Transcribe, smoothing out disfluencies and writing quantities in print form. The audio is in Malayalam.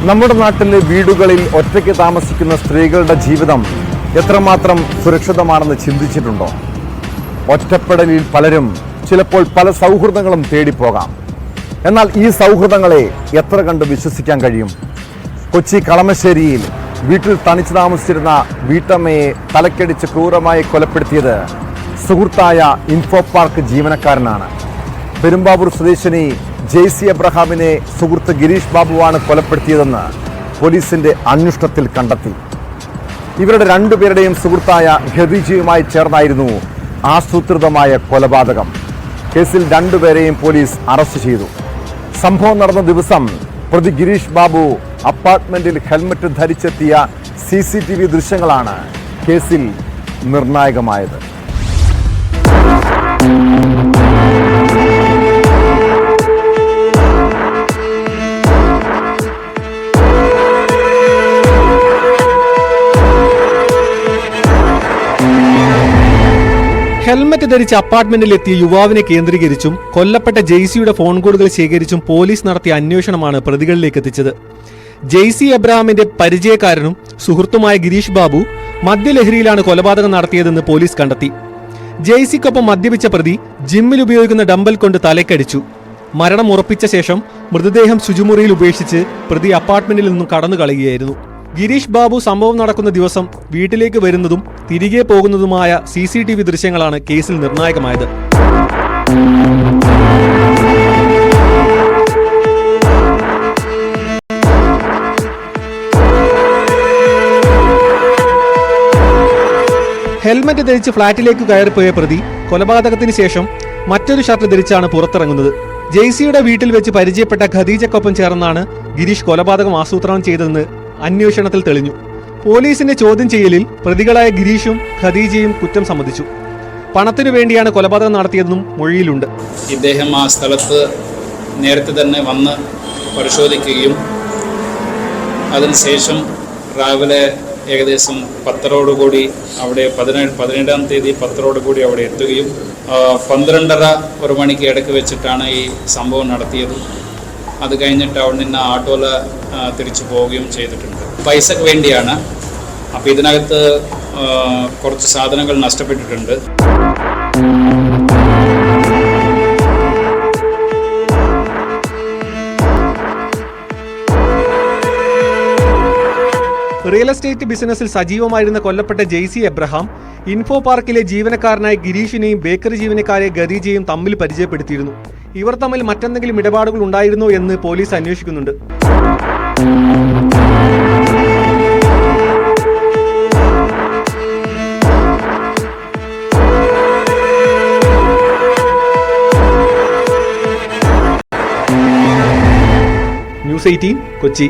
നമ്മുടെ നാട്ടിലെ വീടുകളിൽ ഒറ്റയ്ക്ക് താമസിക്കുന്ന സ്ത്രീകളുടെ ജീവിതം എത്രമാത്രം സുരക്ഷിതമാണെന്ന് ചിന്തിച്ചിട്ടുണ്ടോ? ഒറ്റപ്പെടലിൽ പലരും ചിലപ്പോൾ പല സൗഹൃദങ്ങളും തേടിപ്പോകാം. എന്നാൽ ഈ സൗഹൃദങ്ങളെ എത്ര കണ്ട് വിശ്വസിക്കാൻ കഴിയും? കൊച്ചി കളമശ്ശേരിയിൽ വീട്ടിൽ തനിച്ചു താമസിച്ചിരുന്ന വീട്ടമ്മയെ തലക്കടിച്ച് ക്രൂരമായി കൊലപ്പെടുത്തിയത് സുഹൃത്തായ ഇൻഫോ പാർക്ക് ജീവനക്കാരനാണ്. പെരുമ്പാവൂർ സ്വദേശിനി ജെയ്സി എബ്രഹാമിനെ സുഹൃത്ത് ഗിരീഷ് ബാബുവാണ് കൊലപ്പെടുത്തിയതെന്ന് പോലീസിന്റെ അന്വേഷണത്തിൽ കണ്ടെത്തി. ഇവരുടെ രണ്ടുപേരുടെയും സുഹൃത്തായ ഖദീജയുമായി ചേർന്നായിരുന്നു ആസൂത്രിതമായ കൊലപാതകം. കേസിൽ രണ്ടുപേരെയും പോലീസ് അറസ്റ്റ് ചെയ്തു. സംഭവം നടന്ന ദിവസം പ്രതി ഗിരീഷ് ബാബു അപ്പാർട്ട്മെന്റിൽ ഹെൽമറ്റ് ധരിച്ചെത്തിയ CCTV ദൃശ്യങ്ങളാണ് കേസിൽ നിർണായകമായത്. ഹെൽമറ്റ് ധരിച്ച് അപ്പാർട്ട്മെന്റിലെത്തിയ യുവാവിനെ കേന്ദ്രീകരിച്ചും കൊല്ലപ്പെട്ട ജെയ്സിയുടെ ഫോൺ കോളുകൾ ശേഖരിച്ചും പോലീസ് നടത്തിയ അന്വേഷണമാണ് പ്രതികളിലേക്ക് എത്തിച്ചത്. ജെയ്സി എബ്രഹാമിന്റെ പരിചയക്കാരനും സുഹൃത്തുമായ ഗിരീഷ് ബാബു മദ്യലഹരിയിലാണ് കൊലപാതകം നടത്തിയതെന്ന് പോലീസ് കണ്ടെത്തി. ജെയ്സിക്കൊപ്പം മദ്യപിച്ച പ്രതി ജിമ്മിൽ ഉപയോഗിക്കുന്ന ഡംബൽ കൊണ്ട് തലക്കടിച്ചു. മരണം ഉറപ്പിച്ച ശേഷം മൃതദേഹം ശുചിമുറിയിൽ ഉപേക്ഷിച്ച് പ്രതി അപ്പാർട്ട്മെന്റിൽ നിന്നും കടന്നു കളയുകയായിരുന്നു. ഗിരീഷ് ബാബു സംഭവം നടക്കുന്ന ദിവസം വീട്ടിലേക്ക് വരുന്നതും തിരികെ പോകുന്നതുമായ CCTV ദൃശ്യങ്ങളാണ് കേസിൽ നിർണായകമായത്. ഹെൽമറ്റ് ധരിച്ച് ഫ്ളാറ്റിലേക്ക് കയറിപ്പോയ പ്രതി കൊലപാതകത്തിന് ശേഷം മറ്റൊരു ഷർട്ട് ധരിച്ചാണ് പുറത്തിറങ്ങുന്നത്. ജെയ്സിയുടെ വീട്ടിൽ വെച്ച് പരിചയപ്പെട്ട ഖദീജക്കൊപ്പം ചേർന്നാണ് ഗിരീഷ് കൊലപാതകം ആസൂത്രണം ചെയ്തതെന്ന് അന്വേഷണത്തിൽ തെളിഞ്ഞു. പോലീസിന്റെ ചോദ്യം ചെയ്യലിൽ പ്രതികളായ ഗിരീഷും ഖദീജയും കുറ്റം സമ്മതിച്ചു. പണത്തിനു വേണ്ടിയാണ് കൊലപാതകം നടത്തിയതെന്നും മൊഴിയിലുണ്ട്. ഇദ്ദേഹം ആ സ്ഥലത്ത് നേരത്തെ തന്നെ വന്ന് പരിശോധിക്കുകയും അതിനുശേഷം രാവിലെ ഏകദേശം 10 അവിടെ 17-ാം തീയതി 10 അവിടെ എത്തുകയും 12:30 മണിക്ക് ഇടയ്ക്ക് വെച്ചിട്ടാണ് ഈ സംഭവം നടത്തിയത്. അത് കഴിഞ്ഞിട്ട് അവിടെ നിന്ന് ആട്ടോയിൽ തിരിച്ചു പോവുകയും ചെയ്തിട്ടുണ്ട്. പൈസക്ക് വേണ്ടിയാണ്. അപ്പോൾ ഇതിനകത്ത് കുറച്ച് സാധനങ്ങൾ നഷ്ടപ്പെട്ടിട്ടുണ്ട്. റിയൽ എസ്റ്റേറ്റ് ബിസിനസ്സിൽ സജീവമായിരുന്ന കൊല്ലപ്പെട്ട ജെയ്സി എബ്രഹാം ഇൻഫോ പാർക്കിലെ ജീവനക്കാരനായ ഗിരീഷിനെയും ബേക്കറി ജീവനക്കാരെ ഖദീജയും തമ്മിൽ പരിചയപ്പെടുത്തിയിരുന്നു. ഇവർ തമ്മിൽ മറ്റെന്തെങ്കിലും ഇടപാടുകൾ ഉണ്ടായിരുന്നോ എന്ന് പോലീസ് അന്വേഷിക്കുന്നുണ്ട്. News 18 കൊച്ചി.